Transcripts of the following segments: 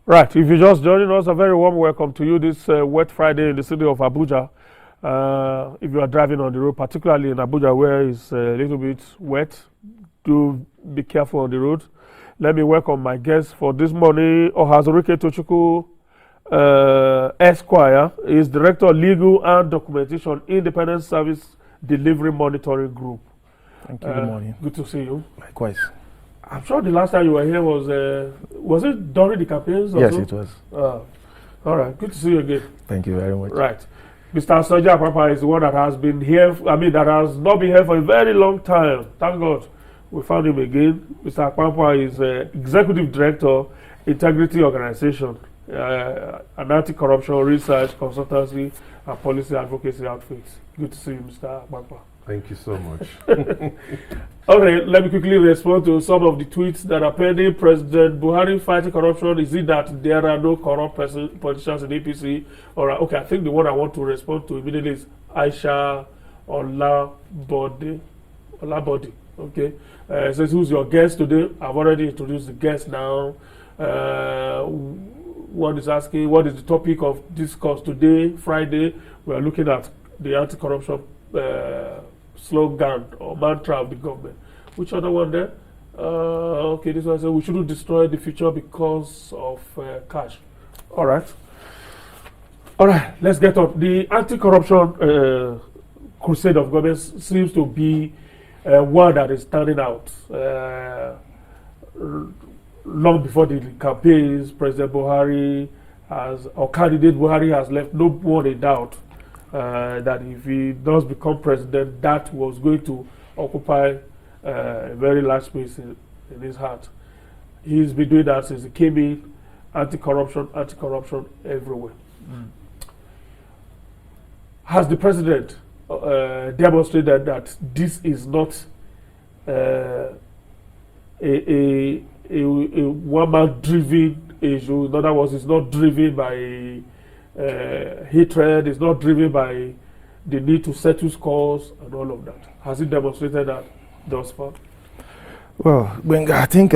Right, if you're just joining us, a very warm welcome to you this wet Friday in the city of Abuja. If you are driving on the road, particularly in Abuja where it's a little bit wet, do be careful on the road. Let me welcome my guest for this morning, Ohazurike Tochukwu Esquire. He is Director of Legal and Documentation, Independent Service Delivery Monitoring Group. Thank you, good morning. Good to see you. Likewise. I'm sure the last time you were here was it during the campaigns? Yes, it was. All right, good to see you again. Thank you very much. Right. Mr. Soja Papa is the one that has been here, that has not been here for a very long time. Thank God we found him again. Mr. Papa is Executive Director, Integrity Organization, an anti-corruption research, consultancy, and policy advocacy outfit. Good to see you, Mr. Papa. Thank you so much. Okay, let me quickly respond to some of the tweets that are pending. President Buhari fighting corruption. Is it that there are no corrupt politicians in APC? Or okay, I think the one I want to respond to immediately is Aisha Olabode. Okay, says who's your guest today? I've already introduced the guest now. One is asking what is the topic of discourse today, Friday. We are looking at the anti-corruption slogan or mantra of the government. Which other one there? Okay, this one says we shouldn't destroy the future because of cash. All right, let's get on. The anti-corruption crusade of government seems to be one that is standing out. Long before the campaigns, President Buhari candidate Buhari has left no one in doubt that if he does become president, that was going to occupy a very large space in his heart. He's been doing that since he came in, anti-corruption everywhere. Has the president demonstrated that this is not a one-man-driven issue? In other words, it's not driven by hatred, is not driven by the need to settle scores and all of that. Has he demonstrated that thus far? Well, I think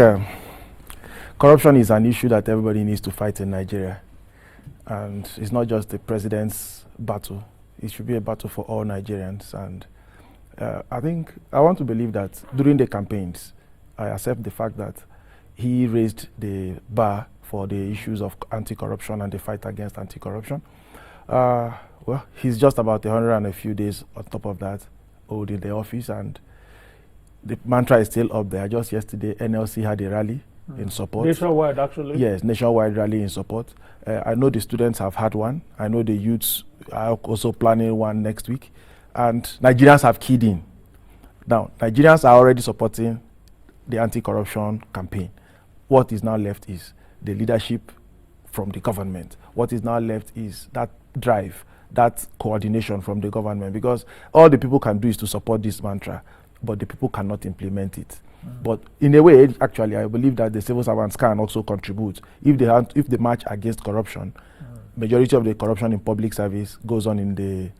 corruption is an issue that everybody needs to fight in Nigeria. And it's not just the president's battle. It should be a battle for all Nigerians. And I want to believe that during the campaigns, I accept the fact that he raised the bar for the issues of anti-corruption and the fight against anti-corruption. Well, he's just about 100 and a few days on top of that, holding the office, and the mantra is still up there. Just yesterday, NLC had a rally in support. Nationwide, actually? Yes, nationwide rally in support. I know the students have had one. I know the youths are also planning one next week. And Nigerians have keyed in. Now, Nigerians are already supporting the anti-corruption campaign. What is now left is the leadership from the government. What is now left is that drive, that coordination from the government, because all the people can do is to support this mantra, but the people cannot implement it. But in a way, actually, I believe that the civil servants can also contribute. If they march against corruption, majority of the corruption in public service goes on in the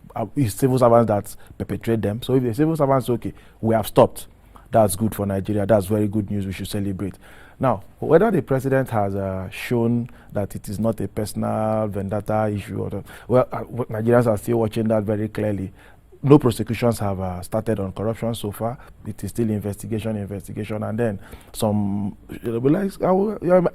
civil servants that perpetrate them. So if the civil servants say, okay, we have stopped, that's good for Nigeria. That's very good news. We should celebrate. Now, whether the president has shown that it is not a personal vendetta issue, Nigerians are still watching that very clearly. No prosecutions have started on corruption so far. It is still investigation, and then some.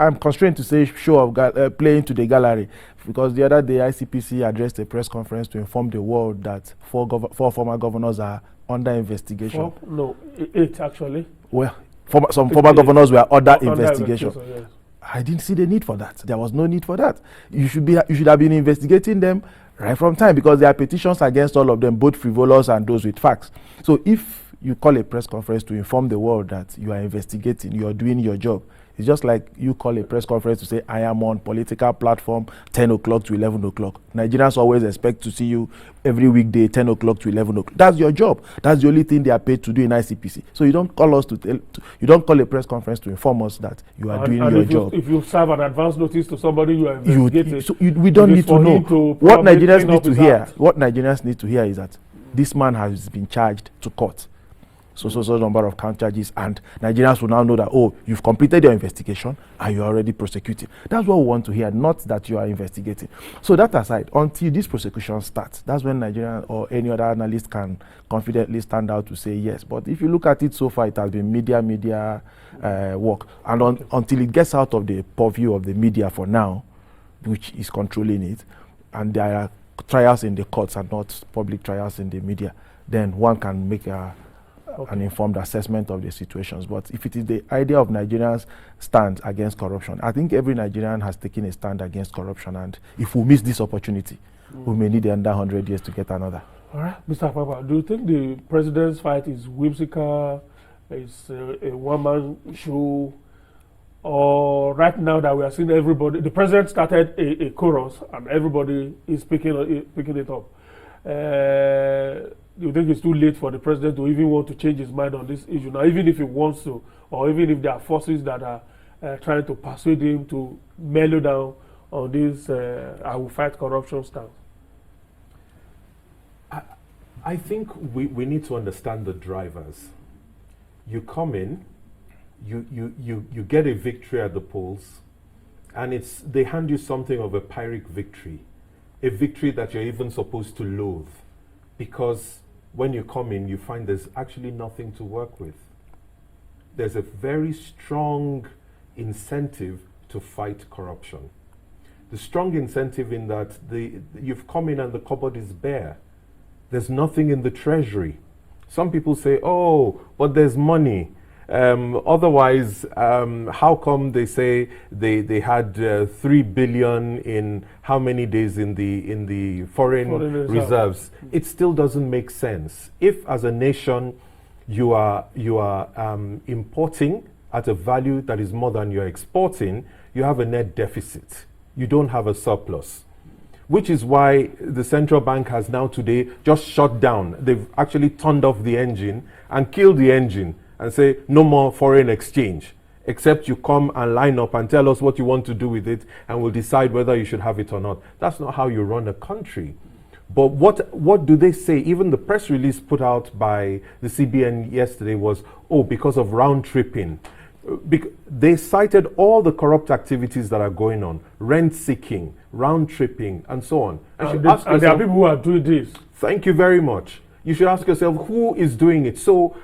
I'm constrained to say show of playing to the gallery, because the other day ICPC addressed a press conference to inform the world that four former governors are under investigation. Eight actually. Well, some former governors were under investigation. Yes. I didn't see the need for that. There was no need for that. You should have been investigating them right from time, because there are petitions against all of them, both frivolous and those with facts. So if you call a press conference to inform the world that you are investigating, you are doing your job, it's just like you call a press conference to say, I am on political platform 10 o'clock to 11 o'clock. Nigerians always expect to see you every weekday 10 o'clock to 11 o'clock. That's your job. That's the only thing they are paid to do in ICPC. So you don't call us you don't call a press conference to inform us that you are doing your job. If you serve an advance notice to somebody you are investigating, we don't need to know. What Nigerians need to hear is that this man has been charged to court. so number of count charges, and Nigerians will now know that, oh, you've completed your investigation and you're already prosecuting. That's what we want to hear, not that you are investigating. So that aside, until this prosecution starts, that's when Nigerian or any other analyst can confidently stand out to say yes. But if you look at it so far, it has been media work. And until it gets out of the purview of the media for now, which is controlling it, and there are trials in the courts and not public trials in the media, then one can make an informed assessment of the situations. But if it is the idea of Nigerians stand against corruption, I think every Nigerian has taken a stand against corruption, and if we miss this opportunity, we may need another 100 years to get another. All right, Mr. Papa, do you think the president's fight is whimsical, is a one-man show, or right now that we are seeing everybody, the president started a chorus and everybody is picking it up? Do you think it's too late for the president to even want to change his mind on this issue now, even if he wants to, or even if there are forces that are trying to persuade him to mellow down on this I will fight corruption stance? I think we need to understand the drivers. You come in, you get a victory at the polls, and they hand you something of a Pyrrhic victory, a victory that you're even supposed to loathe, because when you come in, you find there's actually nothing to work with. There's a very strong incentive to fight corruption. The strong incentive in that you've come in and the cupboard is bare. There's nothing in the treasury. Some people say, oh, but there's money. Otherwise, how come they say they had 3 billion in how many days in the foreign reserves? It still doesn't make sense. If, as a nation, you are importing at a value that is more than you're exporting, you have a net deficit. You don't have a surplus. Which is why the central bank has now today just shut down. They've actually turned off the engine and killed the engine and say, no more foreign exchange, except you come and line up and tell us what you want to do with it, and we'll decide whether you should have it or not. That's not how you run a country. But what do they say? Even the press release put out by the CBN yesterday was, oh, because of round tripping. They cited all the corrupt activities that are going on, rent seeking, round tripping, and so on. And there are people who are doing this. Thank you very much. You should ask yourself, who is doing it? So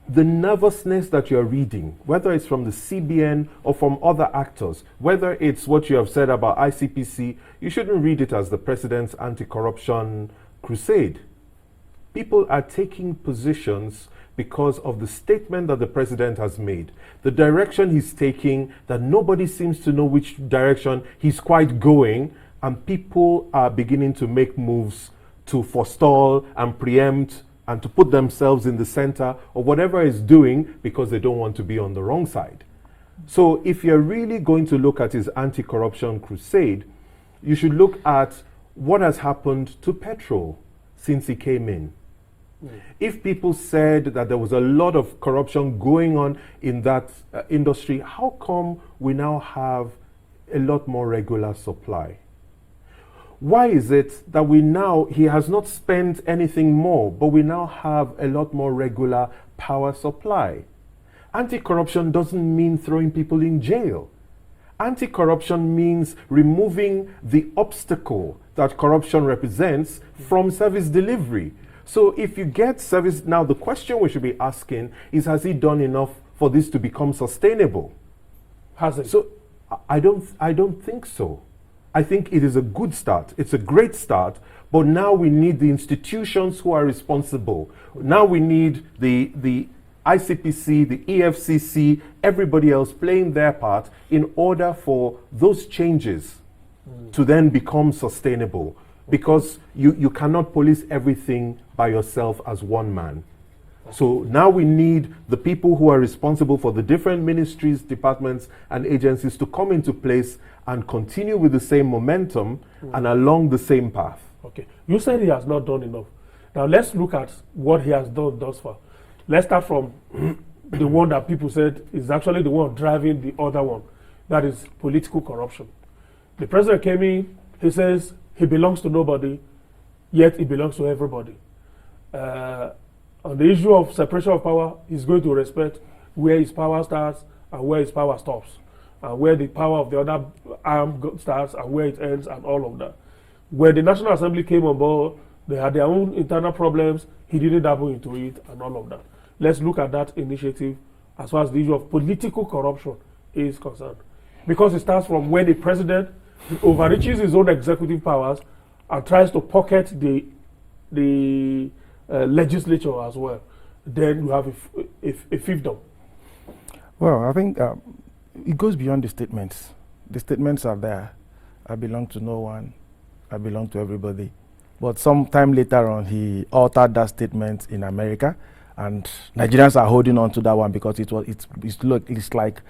the nervousness that you're reading, whether it's from the CBN or from other actors, whether it's what you have said about ICPC, you shouldn't read it as the president's anti-corruption crusade. People are taking positions because of the statement that the president has made, the direction he's taking, that nobody seems to know which direction he's quite going, and people are beginning to make moves to forestall and preempt and to put themselves in the center of whatever he's doing because they don't want to be on the wrong side. So if you're really going to look at his anti-corruption crusade, you should look at what has happened to petrol since he came in. If people said that there was a lot of corruption going on in that industry, how come we now have a lot more regular supply? Why is it that he has not spent anything more, but we now have a lot more regular power supply? Anti-corruption doesn't mean throwing people in jail. Anti-corruption means removing the obstacle that corruption represents from service delivery. So if you get service, now the question we should be asking is, has he done enough for this to become sustainable? Has it? So I don't think so. I think it is a good start. It's a great start, but now we need the institutions who are responsible. Now we need the ICPC, the EFCC, everybody else playing their part in order for those changes to then become sustainable. Because you cannot police everything by yourself as one man. So now we need the people who are responsible for the different ministries, departments, and agencies to come into place and continue with the same momentum and along the same path. Okay. You said he has not done enough. Now let's look at what he has done thus far. Let's start from the one that people said is actually the one driving the other one. That is political corruption. The president came in, he says he belongs to nobody, yet he belongs to everybody. On the issue of separation of power, he's going to respect where his power starts and where his power stops, and where the power of the other arm starts and where it ends, and all of that. When the National Assembly came on board, they had their own internal problems. He didn't dabble into it and all of that. Let's look at that initiative as far as the issue of political corruption is concerned. Because it starts from when the president overreaches his own executive powers and tries to pocket the legislature as well. Then you have a fiefdom. Well, I think it goes beyond the statements. The statements are there. I belong to no one. I belong to everybody. But sometime later on, he altered that statement in America, and Nigerians are holding on to that one because it's like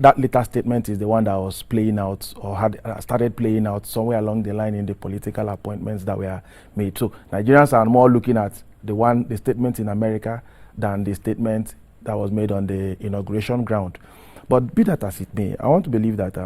that later statement is the one that was playing out or had started playing out somewhere along the line in the political appointments that were made. So Nigerians are more looking at the statement in America than the statement that was made on the inauguration ground. But be that as it may, I want to believe that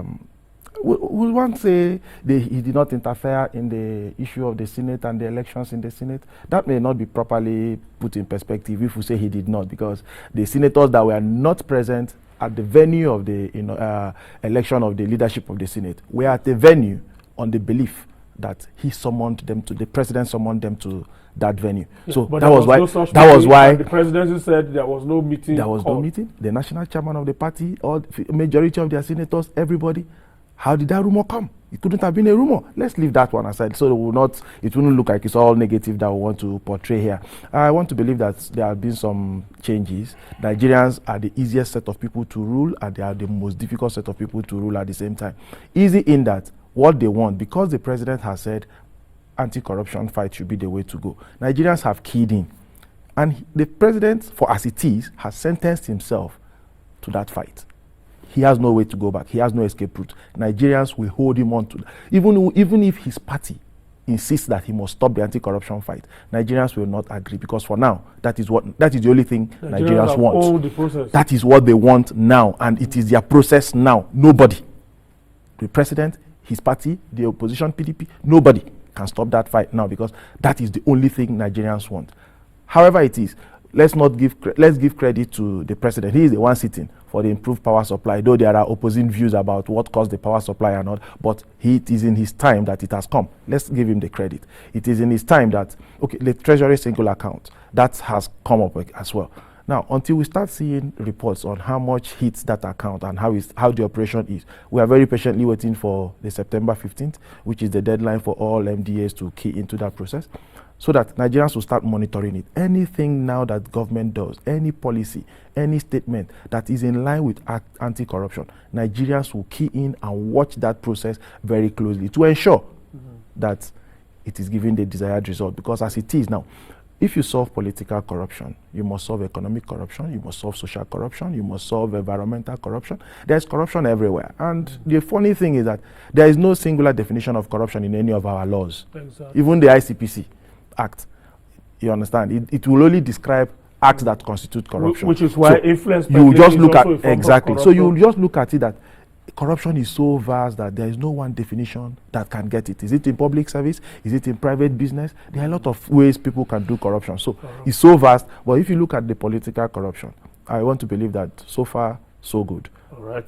we want to say he did not interfere in the issue of the Senate and the elections in the Senate. That may not be properly put in perspective if we say he did not, because the senators that were not present at the venue of the election of the leadership of the Senate were at the venue on the belief that the president summoned them to that venue. Yeah, so that was why the presidency said there was no meeting. There was no meeting. The national chairman of the party, or the majority of their senators, everybody. How did that rumor come? It couldn't have been a rumor. Let's leave that one aside, so it wouldn't look like it's all negative that we want to portray here. I want to believe that there have been some changes. Nigerians are the easiest set of people to rule, and they are the most difficult set of people to rule at the same time. Easy in that what they want, because the president has said anti-corruption fight should be the way to go. Nigerians have keyed in, and the president, for as it is, has sentenced himself to that fight. He has no way to go back. He has no escape route. Nigerians will hold him on to that. Even if his party insists that he must stop the anti-corruption fight, Nigerians will not agree, because for now, that is the only thing Nigerians want. That is what they want now, and it is their process now. Nobody, the president, his party, the opposition PDP, nobody can stop that fight now, because that is the only thing Nigerians want. However it is, let's give credit to the president. He is the one sitting for the improved power supply, though there are opposing views about what caused the power supply and all, but it is in his time that it has come. Let's give him the credit. It is in his time that, the Treasury single account, that has come up as well. Now, until we start seeing reports on how much hits that account and how the operation is, we are very patiently waiting for the September 15th, which is the deadline for all MDAs to key into that process, so that Nigerians will start monitoring it. Anything now that government does, any policy, any statement that is in line with anti-corruption, Nigerians will key in and watch that process very closely to ensure that it is giving the desired result. Because as it is now, if you solve political corruption, you must solve economic corruption, you must solve social corruption, you must solve environmental corruption. There's corruption everywhere. And the funny thing is that there is no singular definition of corruption in any of our laws. Exactly. Even the ICPC Act, you understand, it will only describe acts that constitute corruption. Which is why influence you just look at exactly. So you just look at it that corruption is so vast that there is no one definition that can get it. Is it in public service? Is it in private business? There are a lot of ways people can do corruption. So it's so vast. But if you look at the political corruption, I want to believe that so far, so good. All right.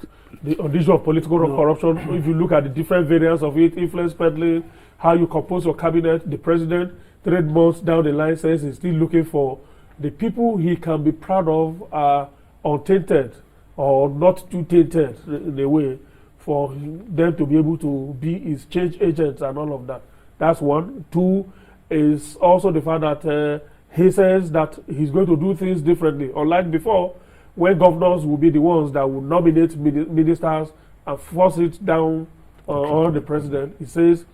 On the issue of political corruption, if you look at the different variants of it, influence peddling, how you compose your cabinet, the president, 3 months down the line, says he's still looking for the people he can be proud of are untainted or not too tainted in a way for them to be able to be his change agents and all of that. That's one. 2 is also the fact that he says that he's going to do things differently. Unlike before, when governors will be the ones that will nominate ministers and force it down on the president, he says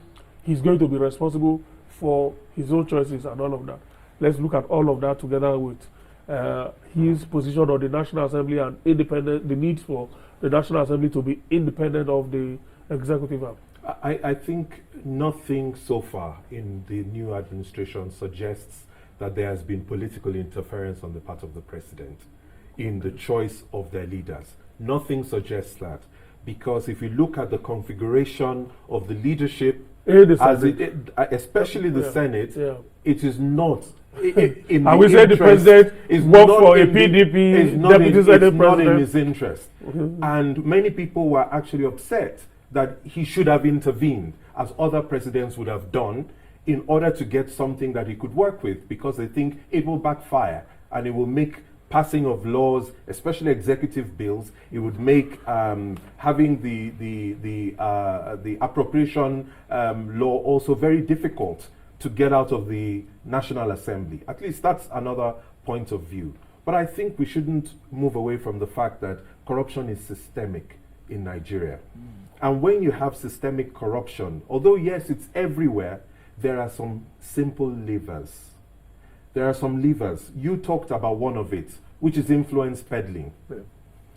he's going to be responsible for his own choices and all of that. Let's look at all of that together with his position on the National Assembly and the need for the National Assembly to be independent of the executive arm. I think nothing so far in the new administration suggests that there has been political interference on the part of the president in the choice of their leaders. Nothing suggests that, because if you look at the configuration of the leadership, especially the Senate, it is not And we say the president is worked not for a in the- PDP is not deputy in- senate it's not in president. his interest. And many people were actually upset that he should have intervened, as other presidents would have done, in order to get something that he could work with, because they think it will backfire and it will make passing of laws, especially executive bills, it would make having the appropriation law also very difficult to get out of the National Assembly. At least that's another point of view. But I think we shouldn't move away from the fact that corruption is systemic in Nigeria. And when you have systemic corruption, although yes, it's everywhere, there are some simple levers. There are some levers. You talked about one of it, which is influence peddling. Yeah.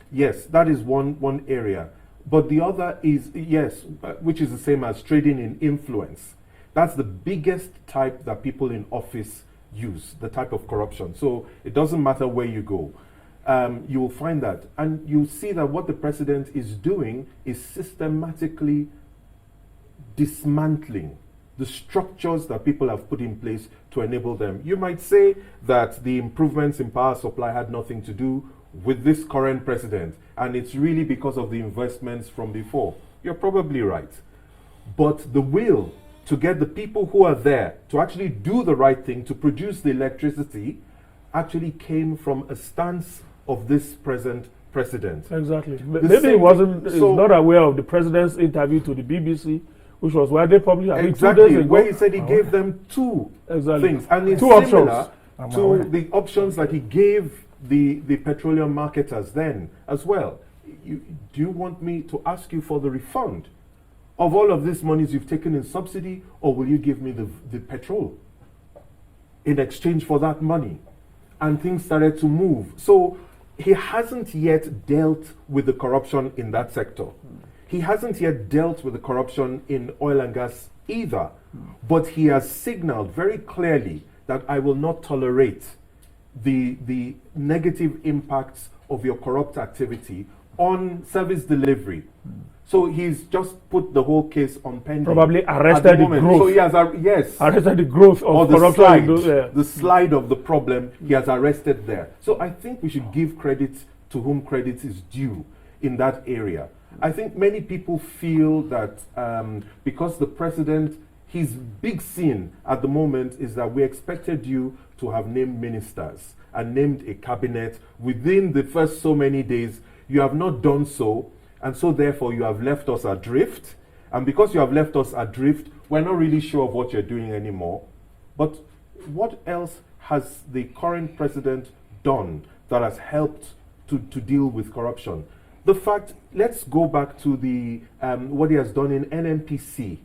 Yes, that is one area. But the other is, yes, which is the same as trading in influence. That's the biggest type that people in office use, the type of corruption. So it doesn't matter where you go. You will find that. And you see that what the president is doing is systematically dismantling the structures that people have put in place to enable them. You might say that the improvements in power supply had nothing to do with this current president, and it's really because of the investments from before. You're probably right. But the will to get the people who are there to actually do the right thing, to produce the electricity, actually came from a stance of this present president. Exactly. Maybe he wasn't he's not aware of the president's interview to the BBC, which was widely published, I think, 2 days ago. Where he said he gave them two things. And it's Two similar options. to the options that he gave the petroleum marketers then as well. Do you want me to ask you for the refund of all of these monies you've taken in subsidy, or will you give me the petrol in exchange for that money? And things started to move. So he hasn't yet dealt with the corruption in that sector. He hasn't yet dealt with the corruption in oil and gas either. But he has signaled very clearly that I will not tolerate the negative impacts of your corrupt activity on service delivery. So he's just put the whole case on pending. Probably arrested the growth. So he has, arrested the growth of the corruption. slide, the slide of the problem, he has arrested there. So I think we should give credit to whom credit is due in that area. I think many people feel that because the president, his big sin at the moment is that we expected you to have named ministers and named a cabinet within the first so many days. You have not done so, and so therefore you have left us adrift. And because you have left us adrift, we're not really sure of what you're doing anymore. But what else has the current president done that has helped to deal with corruption? The fact, let's go back to the what he has done in NNPC.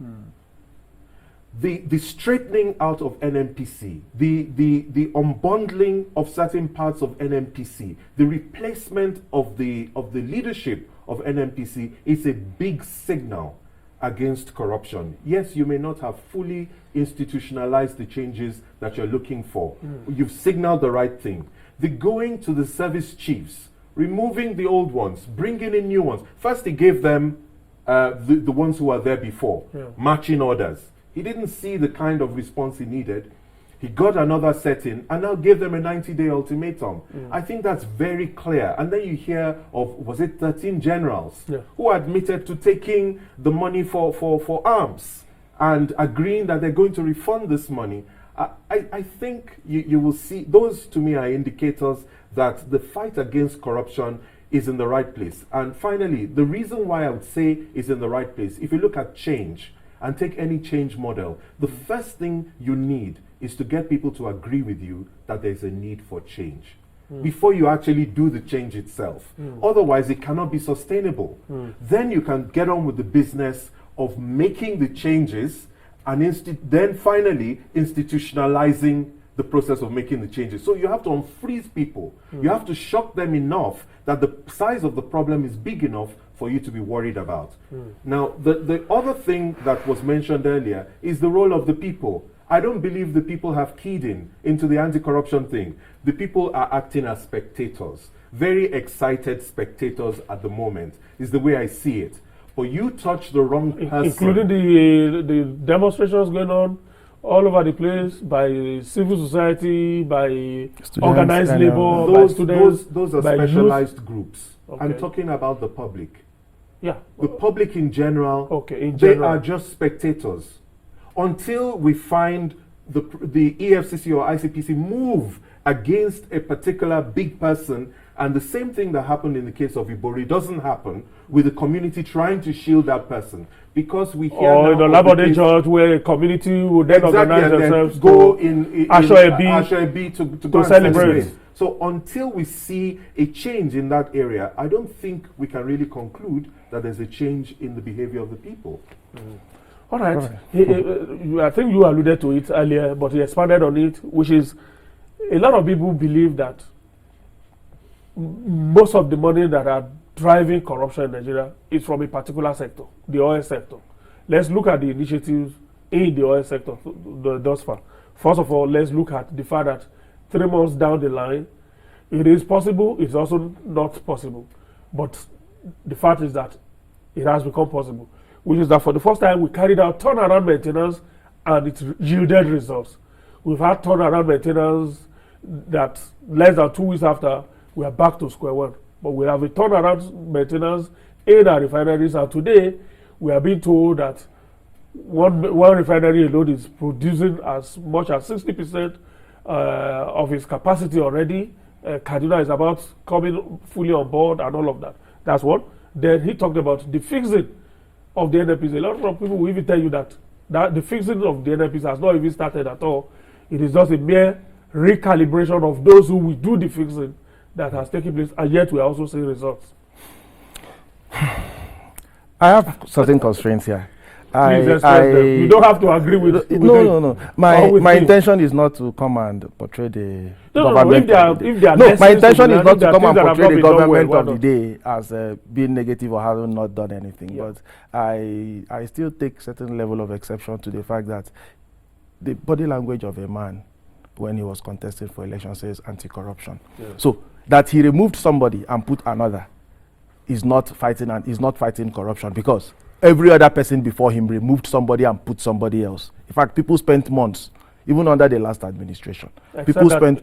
The straightening out of NNPC, the unbundling of certain parts of NNPC, the replacement of the leadership of NNPC is a big signal against corruption. Yes, you may not have fully institutionalized the changes that you're looking for. You've signaled the right thing. The going to the service chiefs, removing the old ones, bringing in new ones. First, he gave them the ones who were there before, marching orders. He didn't see the kind of response he needed. He got another set in and now gave them a 90-day ultimatum. I think that's very clear. And then you hear of, was it 13 generals who admitted to taking the money for arms and agreeing that they're going to refund this money. I think you will see, those to me are indicators that the fight against corruption is in the right place. And finally, the reason why I would say it's in the right place, if you look at change and take any change model, the first thing you need is to get people to agree with you that there's a need for change before you actually do the change itself. Otherwise, it cannot be sustainable. Then you can get on with the business of making the changes and then finally institutionalizing the process of making the changes. So you have to unfreeze people. You have to shock them enough that the size of the problem is big enough for you to be worried about. Now, the other thing that was mentioned earlier is the role of the people. I don't believe the people have keyed into the anti-corruption thing. The people are acting as spectators, very excited spectators at the moment, is the way I see it. But you touch the wrong person. Including the demonstrations going on all over the place by civil society, by Students organized and, labor, by students. Those are by youth. specialized groups. Okay. I'm talking about the public. Yeah. The public in general, Okay, in they general. are just spectators. Until we find the EFCC or ICPC move against a particular big person, and the same thing that happened in the case of Buhari doesn't happen with the community trying to shield that person. Because we hear Or now in the of Labor case- Church where a community would then organize and then themselves go to in Ashoebi to go and celebrate. So until we see a change in that area, I don't think we can really conclude that there's a change in the behavior of the people. All right. I think you alluded to it earlier, but he expanded on it, which is a lot of people believe that most of the money that are driving corruption in Nigeria is from a particular sector, the oil sector. Let's look at the initiatives in the oil sector thus far. First of all, let's look at the fact that 3 months down the line, it is possible, it's also not possible. But the fact is that it has become possible, which is that for the first time we carried out turnaround maintenance and it yielded results. We've had turnaround maintenance that less than 2 weeks after, we are back to square one. But we have a turnaround maintenance in our refineries, and today we are being told that one refinery alone is producing as much as 60% of its capacity already. Kaduna is about coming fully on board and all of that. That's one. Then he talked about the fixing of the NNPC. A lot of people will even tell you that the fixing of the NNPC has not even started at all. It is just a mere recalibration of those who will do the fixing that has taken place, and yet we are also seeing results. I have certain constraints here. Please express them. You don't have to agree with No. My him. intention is not to come and portray the No, government. if they are No, my necessary intention to is be not done, to come there and are things that have portray the not been done government well, of the day as being negative or having not done anything. Yeah. But I still take certain level of exception to the fact that the body language of a man when he was contesting for election says anti-corruption. Yeah. So that he removed somebody and put another is not fighting and is not fighting corruption, because every other person before him removed somebody and put somebody else. In fact, people spent months, even under the last administration. People spent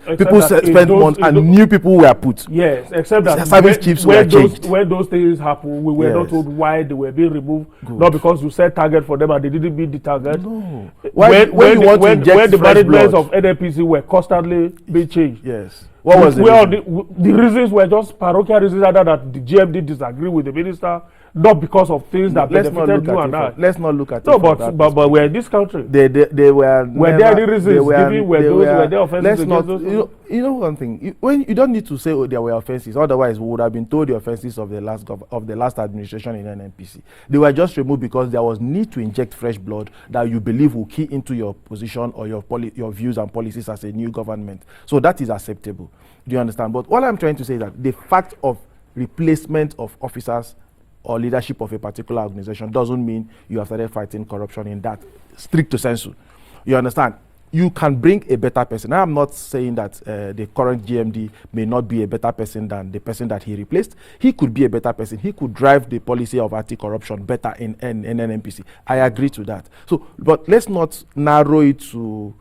months and new people were put. Yes, except that service chiefs were changed. when those things happen, we were not told why they were being removed. Good. Not because you set target for them and they didn't meet the target. No. When the management blood? of NNPC were constantly being changed. Yes. What was the reason? The reasons were just parochial reasons, either that the GMD disagree with the minister, not because of things that benefited you and I. Let's not look at it. No, but we're in this country. They were. Were there any reasons given? Were there offenses let's against not. those? You know one thing. When you don't need to say there were offenses. Otherwise, we would have been told the offenses of the last administration in NNPC. They were just removed because there was need to inject fresh blood that you believe will key into your position or your views and policies as a new government. So that is acceptable. Do you understand? But what I'm trying to say is that the fact of replacement of officers or leadership of a particular organization doesn't mean you have started fighting corruption in that stricto sensu. You understand? You can bring a better person. I'm not saying that the current GMD may not be a better person than the person that he replaced. He could be a better person. He could drive the policy of anti-corruption better in NNPC. I agree to that. So, but let's not narrow it to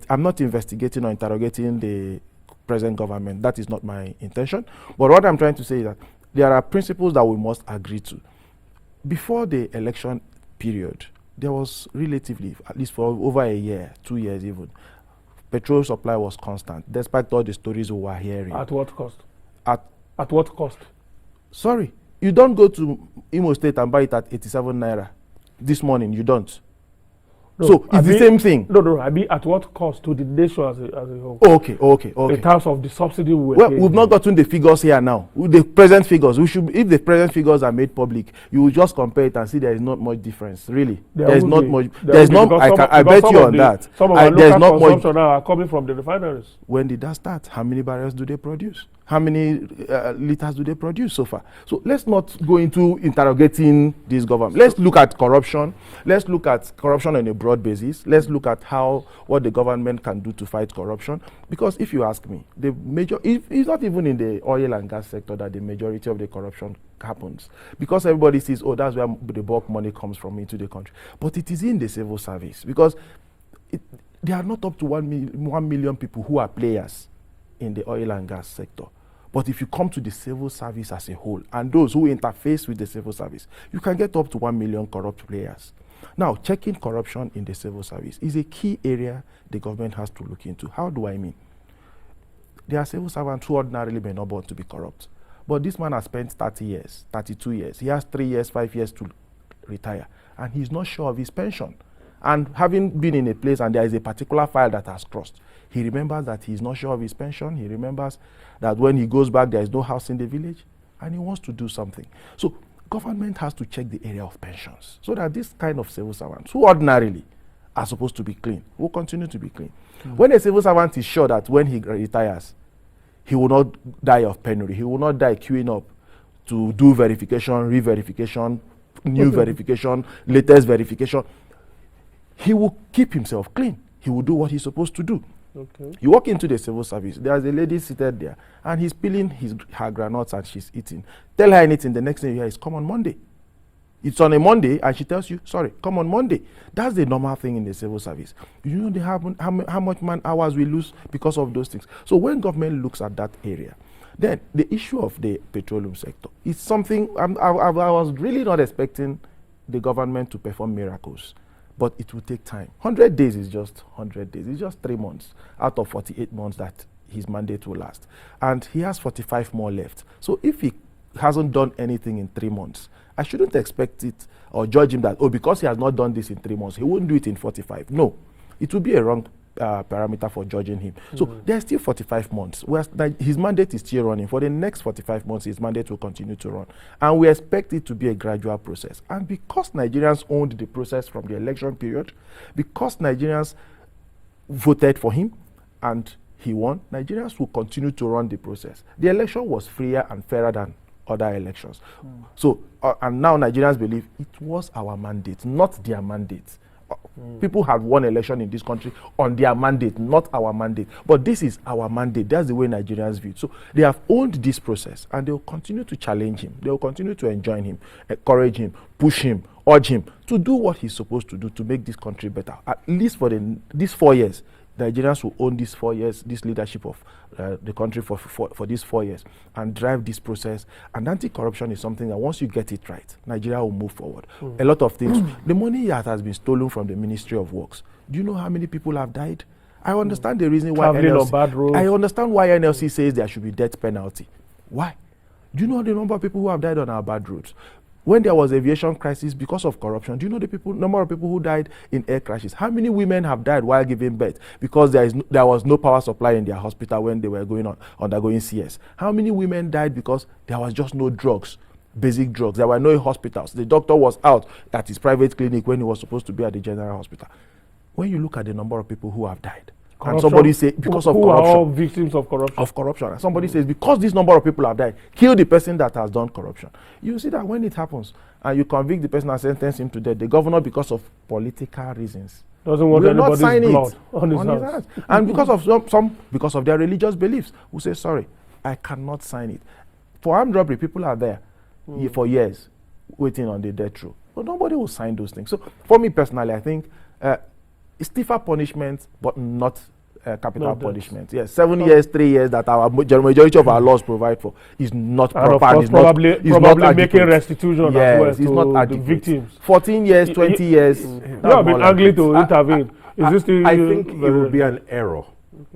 I'm not investigating or interrogating the present government. That is not my intention. But what I'm trying to say is that there are principles that we must agree to. Before the election period, there was relatively, at least for over a year, 2 years even, petrol supply was constant, despite all the stories we were hearing. At what cost? At what cost? Sorry, you don't go to Imo State and buy it at 87 naira. This morning, you don't. No, so it's the same thing. No, I mean at what cost to the nation as a whole? Okay. In terms of the subsidy we've not gotten the figures here now. The present figures, if the present figures are made public, you will just compare it and see there is not much difference. Really, there is not much. There's not. I bet you on that. Some of our local consumption now are coming from the refineries. When did that start? How many barrels do they produce? How many liters do they produce so far? So let's not go into interrogating this government. Let's look at corruption. Let's look at corruption on a broad basis. Let's look at what the government can do to fight corruption. Because if you ask me, it's not even in the oil and gas sector that the majority of the corruption happens. Because everybody sees, that's where the bulk money comes from into the country. But it is in the civil service. Because There are not up to 1 million people who are players in the oil and gas sector. But if you come to the civil service as a whole, and those who interface with the civil service, you can get up to 1 million corrupt players. Now, checking corruption in the civil service is a key area the government has to look into. How do I mean? There are civil servants who ordinarily may not want to be corrupt. But this man has spent 30 years, 32 years. He has 3 years, 5 years to retire. And he's not sure of his pension. And having been in a place and there is a particular file that has crossed, he remembers that he's not sure of his pension. He remembers that when he goes back, there is no house in the village. And he wants to do something. So government has to check the area of pensions so that this kind of civil servants, who ordinarily are supposed to be clean, will continue to be clean. When a civil servant is sure that when he retires, he will not die of penury, he will not die queuing up to do verification, re-verification, new verification, latest verification, he will keep himself clean. He will do what he's supposed to do. Okay. You walk into the civil service, there's a lady seated there, and he's peeling her granules and she's eating. Tell her anything, the next thing you hear is, come on Monday. It's on a Monday, and she tells you, sorry, come on Monday. That's the normal thing in the civil service. You know how much man hours we lose because of those things. So when government looks at that area, then the issue of the petroleum sector is something I was really not expecting the government to perform miracles. But it will take time. 100 days is just 100 days. It's just 3 months out of 48 months that his mandate will last. And he has 45 more left. So if he hasn't done anything in 3 months, I shouldn't expect it or judge him that, because he has not done this in 3 months, he won't do it in 45. No, it would be a wrong parameter for judging him. So there's still 45 months. His mandate is still running. For the next 45 months, his mandate will continue to run. And we expect it to be a gradual process. And because Nigerians owned the process from the election period, because Nigerians voted for him and he won, Nigerians will continue to run the process. The election was freer and fairer than other elections. So, and now Nigerians believe it was our mandate, not their mandate. People had won election in this country on their mandate, not our mandate. But this is our mandate. That's the way Nigerians view it. So they have owned this process, and they will continue to challenge him. They will continue to enjoin him, encourage him, push him, urge him to do what he's supposed to do to make this country better. At least for these 4 years, Nigerians will own these 4 years, this leadership of the country for these 4 years, and drive this process. And anti-corruption is something that once you get it right, Nigeria will move forward. A lot of things. The money that has been stolen from the Ministry of Works, do you know how many people have died? I understand the reason why I understand why NLC says there should be death penalty. Why? Do you know the number of people who have died on our bad roads? When there was aviation crisis because of corruption, do you know the number of people who died in air crashes? How many women have died while giving birth because there was no power supply in their hospital when they were undergoing CS? How many women died because there was just no drugs, basic drugs? There were no hospitals. The doctor was out at his private clinic when he was supposed to be at the general hospital. When you look at the number of people who have died, and somebody say because of corruption, are all victims of corruption. Of corruption. And somebody says because this number of people have died, kill the person that has done corruption. You see that when it happens and you convict the person and sentence him to death, the governor, because of political reasons, doesn't want anybody's blood on his hands. And because of because of their religious beliefs, who say sorry, I cannot sign it. For armed robbery, people are there for years waiting on the death row, but nobody will sign those things. So for me personally, I think stiffer punishment, but not capital punishment. Yes, 7 years, 3 years that our majority of our laws provide for is not and proper. Of course, probably making restitution as well to the victims. 14 years, 20 years. You have been angry to intervene. I think it would be an error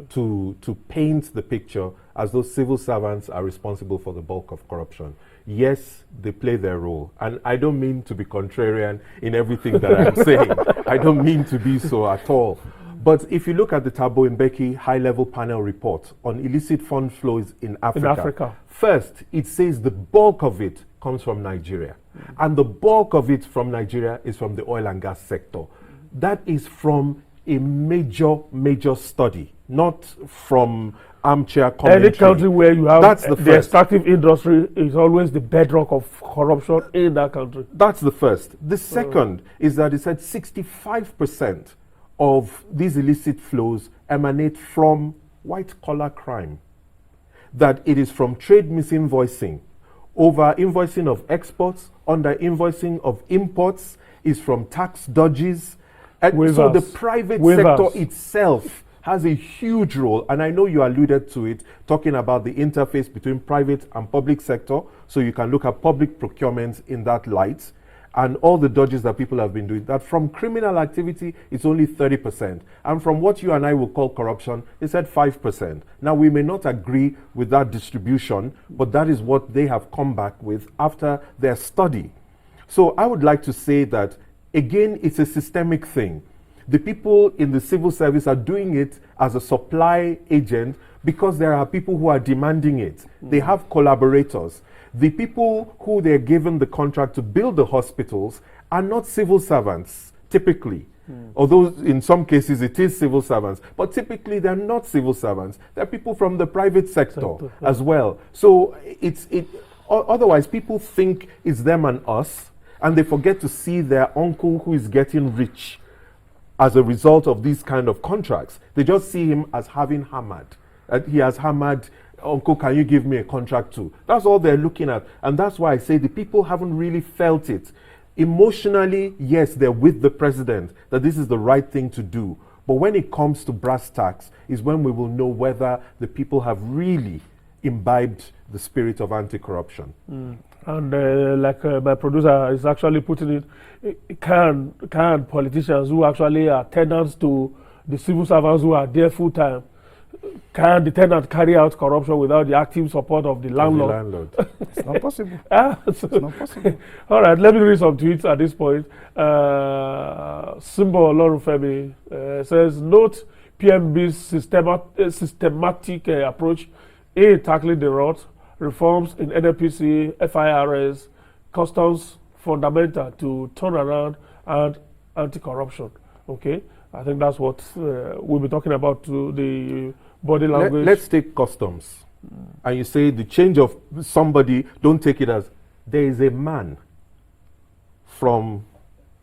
to paint the picture as though civil servants are responsible for the bulk of corruption. Yes, they play their role. And I don't mean to be contrarian in everything that I'm saying. I don't mean to be so at all. But if you look at the Thabo Mbeki high-level panel report on illicit fund flows in Africa, first, it says the bulk of it comes from Nigeria. And the bulk of it from Nigeria is from the oil and gas sector. That is from a major study, not from armchair commentary. Any country where you have the extractive industry is always the bedrock of corruption in that country. That's the first. The second is that it said 65% of these illicit flows emanate from white-collar crime. That it is from trade misinvoicing, over-invoicing of exports, under-invoicing of imports, is from tax dodges, So the private sector itself has a huge role, and I know you alluded to it, talking about the interface between private and public sector, so you can look at public procurement in that light, and all the dodges that people have been doing, that from criminal activity, it's only 30%. And from what you and I will call corruption, they said 5%. Now, we may not agree with that distribution, but that is what they have come back with after their study. So I would like to say that, again, it's a systemic thing. The people in the civil service are doing it as a supply agent because there are people who are demanding it. They have collaborators. The people who they're given the contract to build the hospitals are not civil servants, typically. Although in some cases it is civil servants, but typically they're not civil servants. They're people from the private sector as well. So otherwise people think it's them and us, and they forget to see their uncle who is getting rich as a result of these kind of contracts. They just see him as having hammered. He has hammered, uncle, can you give me a contract too? That's all they're looking at. And that's why I say the people haven't really felt it. Emotionally, yes, they're with the president, that this is the right thing to do. But when it comes to brass tacks is when we will know whether the people have really imbibed the spirit of anti-corruption. And like my producer is actually putting it, can politicians who actually are tenants to the civil servants who are there full time, can the tenant carry out corruption without the active support of the landlord? It's not possible. It's not possible. All right, let me read some tweets at this point. Simbo Olorunfemi says, note PMB's systematic approach in tackling the rot, reforms in NNPC, FIRS, customs fundamental to turn around and anti-corruption. Okay, I think that's what we'll be talking about to the body language. Let's take customs. And you say the change of somebody, don't take it as, there is a man from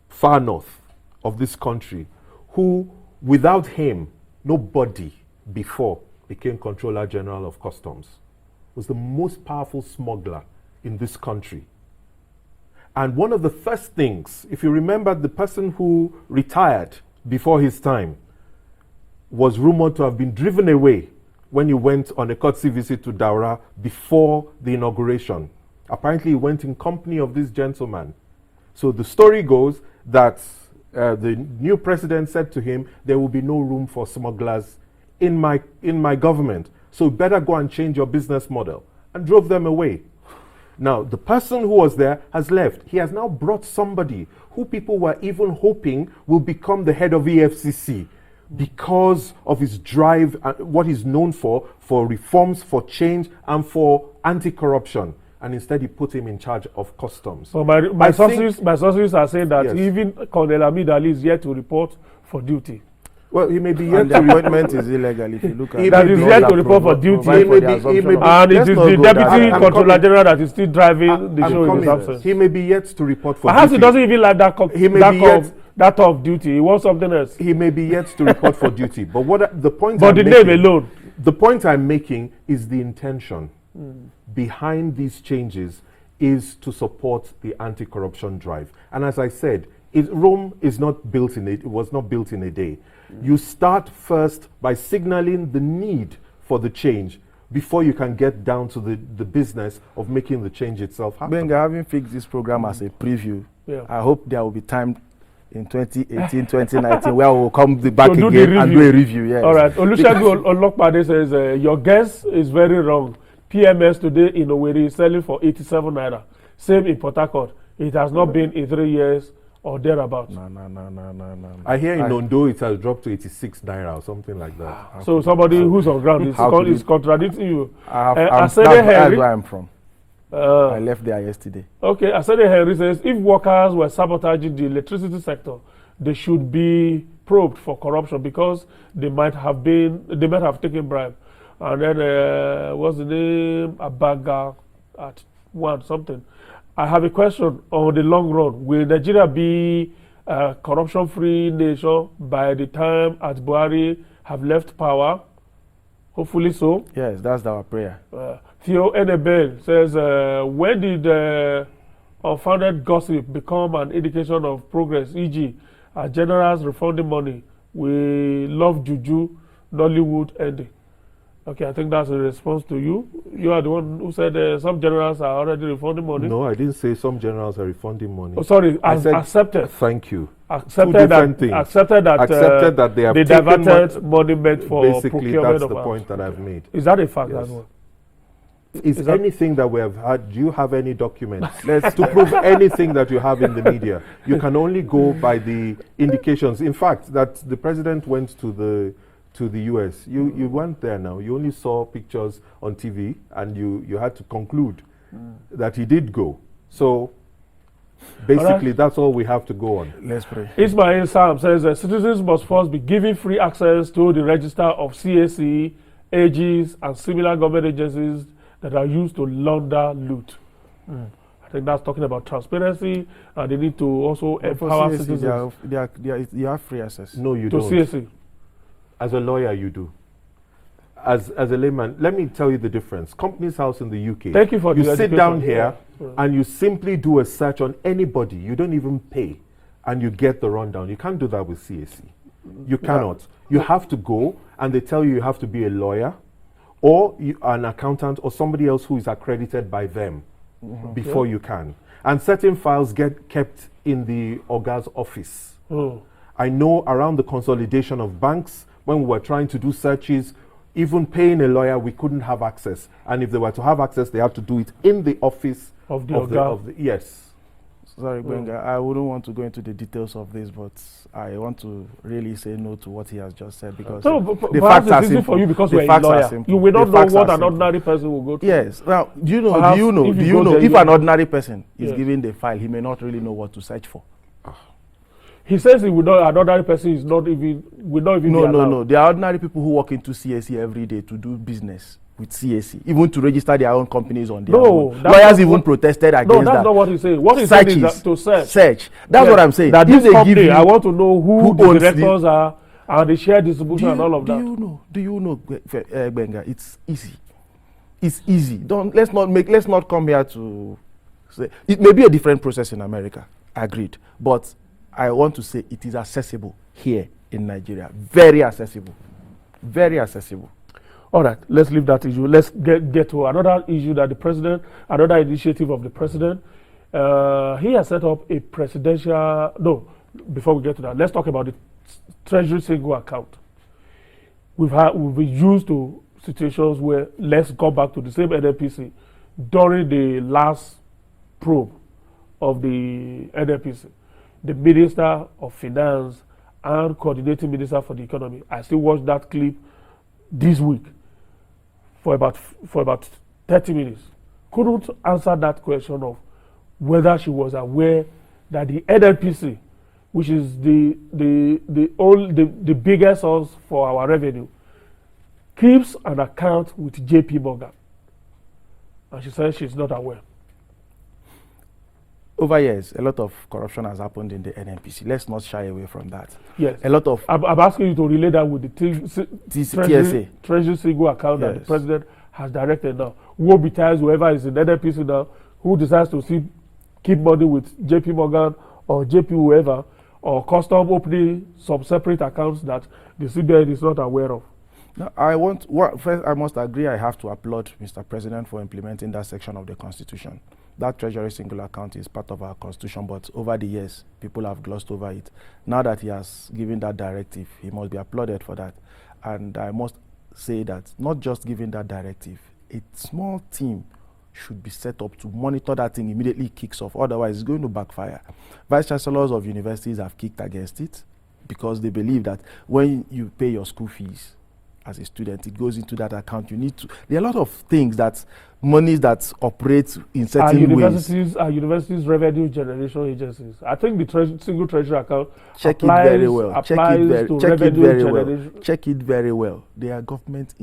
far north of this country who, without him, nobody before became Controller General of Customs. Was the most powerful smuggler in this country. And one of the first things, if you remember, the person who retired before his time was rumored to have been driven away when he went on a courtesy visit to Daura before the inauguration. Apparently he went in company of this gentleman. So the story goes that the new president said to him, there will be no room for smugglers in my government. So better go and change your business model, and drove them away. Now, the person who was there has left. He has now brought somebody who people were even hoping will become the head of EFCC because of his drive and what he's known for reforms, for change, and for anti-corruption. And instead, he put him in charge of customs. So my sources are saying that even Colonel Hamid Ali is yet to report for duty. Well, he may be yet The appointment is illegal if you look at that is yet to report for duty. And it is the Deputy Controller General that is still driving the show in his absence. He may be yet to report for Perhaps duty. he doesn't even like that of duty. He wants something else. He may be yet to report for duty. But what the point But the name alone. The point I'm making is the intention behind these changes is to support the anti-corruption drive. And as I said, Rome is not built in it was not built in a day. You start first by signaling the need for the change before you can get down to the business of making the change itself happen. Benga, having fixed this program as a preview, I hope there will be time in 2018, 2019 where we'll come back again and do a review. Yes. All right. Olusegun Olokpade says, your guess is very wrong. PMS today in Owerri is selling for 87 naira. Same in Port Harcourt. It has not been in 3 years or thereabouts. No. I hear in Ondo it has dropped to 86 naira or something like that. So somebody who's on ground is contradicting you. That's where I'm from. I left there yesterday. Okay, Asede Henry says, if workers were sabotaging the electricity sector, they should be probed for corruption because they might have taken bribe. And then what's the name? Abaga at one something. I have a question on the long run. Will Nigeria be a corruption-free nation by the time Buhari have left power? Hopefully so. Yes, that's our prayer. Theo Enebel says, when did unfounded gossip become an indication of progress? E.g., Our generals refunding money. We love Juju, Nollywood ending. Okay, I think that's a response to you. You are the one who said some generals are already refunding money. No, I didn't say some generals are refunding money. Oh, sorry, I said accepted. Thank you. Accepted that, accepted that they have they diverted money meant for basically procurement that's of the point that I've made. Is that a fact Yes. as well? Is anything that we have had, do you have any documents to prove anything that you have in the media? You can only go by the indications. In fact, that the president went to the US. You weren't there now. You only saw pictures on TV and you had to conclude that he did go. So basically that's all we have to go on. Let's pray. Ismail Sam says citizens must first be given free access to the register of CAC, AGs and similar government agencies that are used to launder loot. I think that's talking about transparency, and they need to also empower CAC, citizens you have free access. No, you to don't. CAC. As a lawyer, you do. As a layman, let me tell you the difference. Companies House in the UK. Thank you for you the sit education. down here Yeah. and you simply do a search on anybody. You don't even pay, and you get the rundown. You can't do that with CAC. You cannot. You have to go, and they tell you have to be a lawyer, or an accountant, or somebody else who is accredited by them before you can. And certain files get kept in the Oga's office. I know around the consolidation of banks, when we were trying to do searches, even paying a lawyer, we couldn't have access. And if they were to have access, they have to do it in the office Of the Oga. yes. Sorry, Benga, I wouldn't want to go into the details of this, but I want to really say no to what he has just said because No, the but facts are it's easy simple. for you because The you're a facts are lawyer. simple. You will not The know facts what are an simple. ordinary person will go through. Yes. Now, do you know? Perhaps If an ordinary person is Yes. given the file, he may not really know what to search for. He says he will not. An ordinary person is not even will not even be allowed. No. There are ordinary people who walk into CAC every day to do business with CAC, even to register their own companies on their own. that's Lawyers not even what- protested No, against that's that. not what he's saying. What he's saying is that to search. That's Yes. what I'm saying. That If this they company, give you, I want to know who the owns directors are and the share distribution and all of that. Do you know, Benga? It's easy. It's easy. Let's not come here to say it may be a different process in America. Agreed, but I want to say it is accessible here in Nigeria. Very accessible. Very accessible. All right, let's leave that issue. Let's get to another issue that the president, another initiative of the president. He has set up a presidential. No, before we get to that, let's talk about the Treasury single account. We've been used to situations where, let's go back to the same NNPC during the last probe of the NNPC. The Minister of Finance and Coordinating Minister for the Economy. I still watched that clip this week for about 30 minutes. Couldn't answer that question of whether she was aware that the NNPC, which is the biggest source for our revenue, keeps an account with JP Morgan. And she said she's not aware. Over years, a lot of corruption has happened in the NNPC. Let's not shy away from that. Yes. A lot of I'm asking you to relate that with the TSA. Treasury single account that the Yes. president has directed now. Woe betides whoever is in NNPC now who decides to keep money with JP Morgan or JP whoever, or custom opening some separate accounts that the CBN is not aware of. Now, first, I must agree. I have to applaud Mr. President for implementing that section of the Constitution. That Treasury single account is part of our Constitution, but over the years, people have glossed over it. Now that he has given that directive, he must be applauded for that. And I must say that not just giving that directive, a small team should be set up to monitor that thing immediately kicks off. Otherwise, it's going to backfire. Vice chancellors of universities have kicked against it because they believe that when you pay your school fees as a student, it goes into that account. There are a lot of things monies that operate in certain ways. Are universities revenue generation agencies? I think the single treasury account Check it very well. They are government.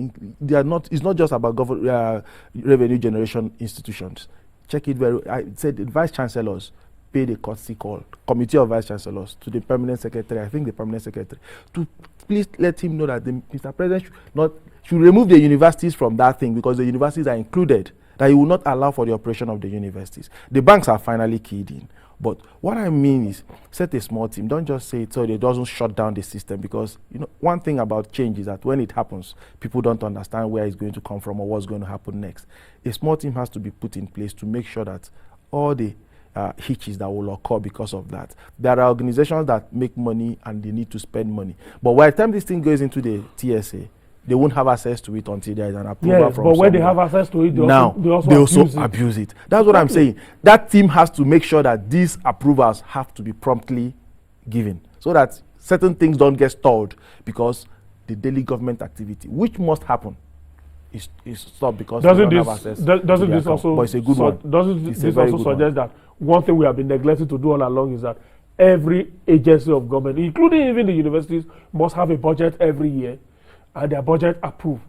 They are not. It's not just about revenue generation institutions. Check it very. I said the vice chancellors paid a courtesy call, committee of vice chancellors, to the permanent secretary. I think the permanent secretary to please let him know that Mr. President should remove the universities from that thing because the universities are included. That he will not allow for the operation of the universities. The banks are finally keyed in, But what I mean is, set a small team. Don't just say it so it doesn't shut down the system, because one thing about change is that when it happens, people don't understand where it's going to come from or what's going to happen next. A small team has to be put in place to make sure that all the hitches that will occur because of that. There are organizations that make money and they need to spend money. But by the time this thing goes into the TSA, they won't have access to it until there is an approval from but when they somewhere. have access to it, they also abuse it. That's what I'm saying. That team has to make sure that these approvals have to be promptly given, so that certain things don't get stalled because the daily government activity, which must happen, is stopped because they don't have access. Doesn't this also? But it's a good one. Doesn't It's this a very also good suggest that one thing we have been neglecting to do all along is that every agency of government, including even the universities, must have a budget every year, and their budget approved,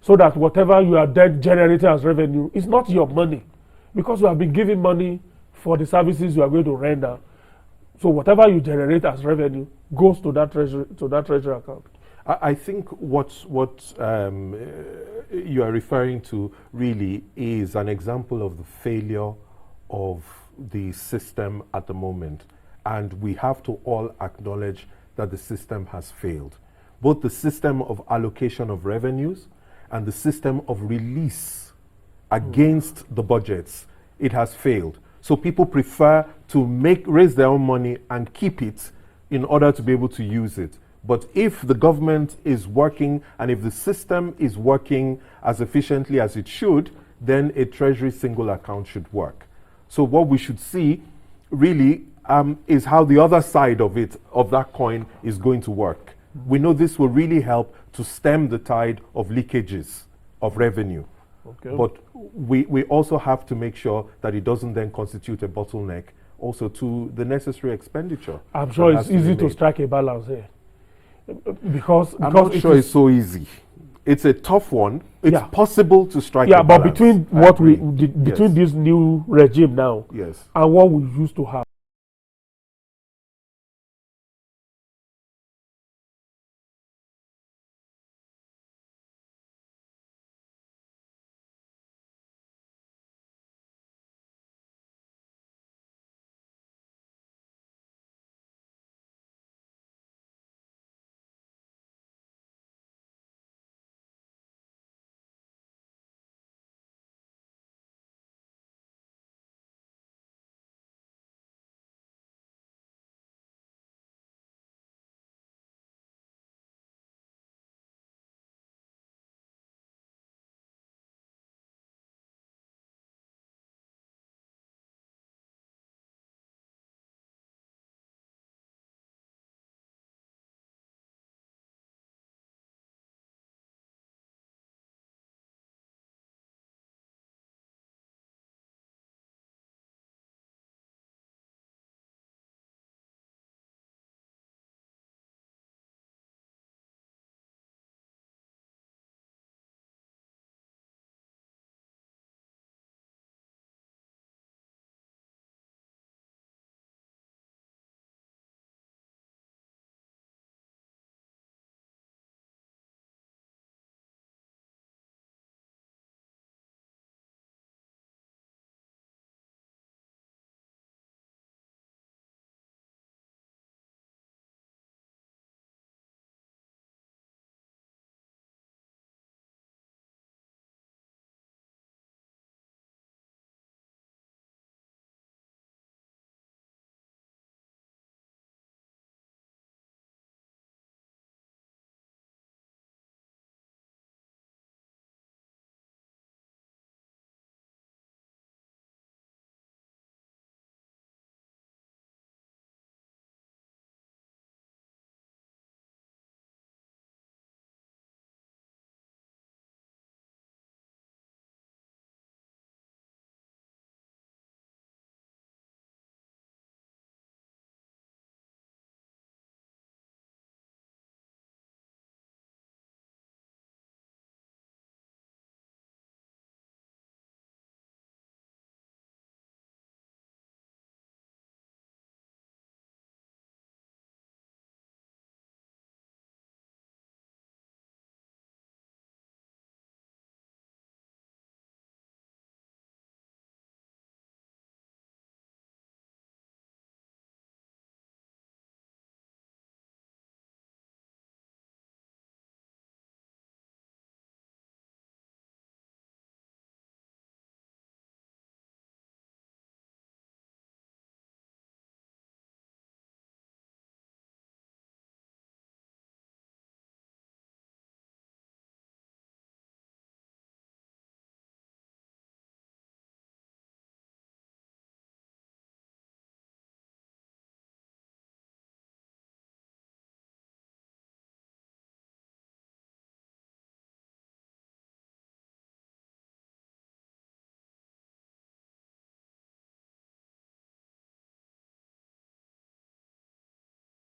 so that whatever you are then generating as revenue is not your money, because you have been giving money for the services you are going to render. So whatever you generate as revenue goes to that treasury account. I think what you are referring to really is an example of the failure of the system at the moment, and we have to all acknowledge that the system has failed. Both the system of allocation of revenues and the system of release against the budgets, it has failed. So people prefer to raise their own money and keep it in order to be able to use it. But if the government is working and if the system is working as efficiently as it should, then a treasury single account should work. So what we should see really is how the other side of that coin is going to work. We know this will really help to stem the tide of leakages of revenue. Okay. But we also have to make sure that it doesn't then constitute a bottleneck also to the necessary expenditure. I'm sure it's easy to strike a balance here. Because I'm not sure it's so easy. It's a tough one. It's possible to strike a balance. But between between this new regime now yes, and what we used to have,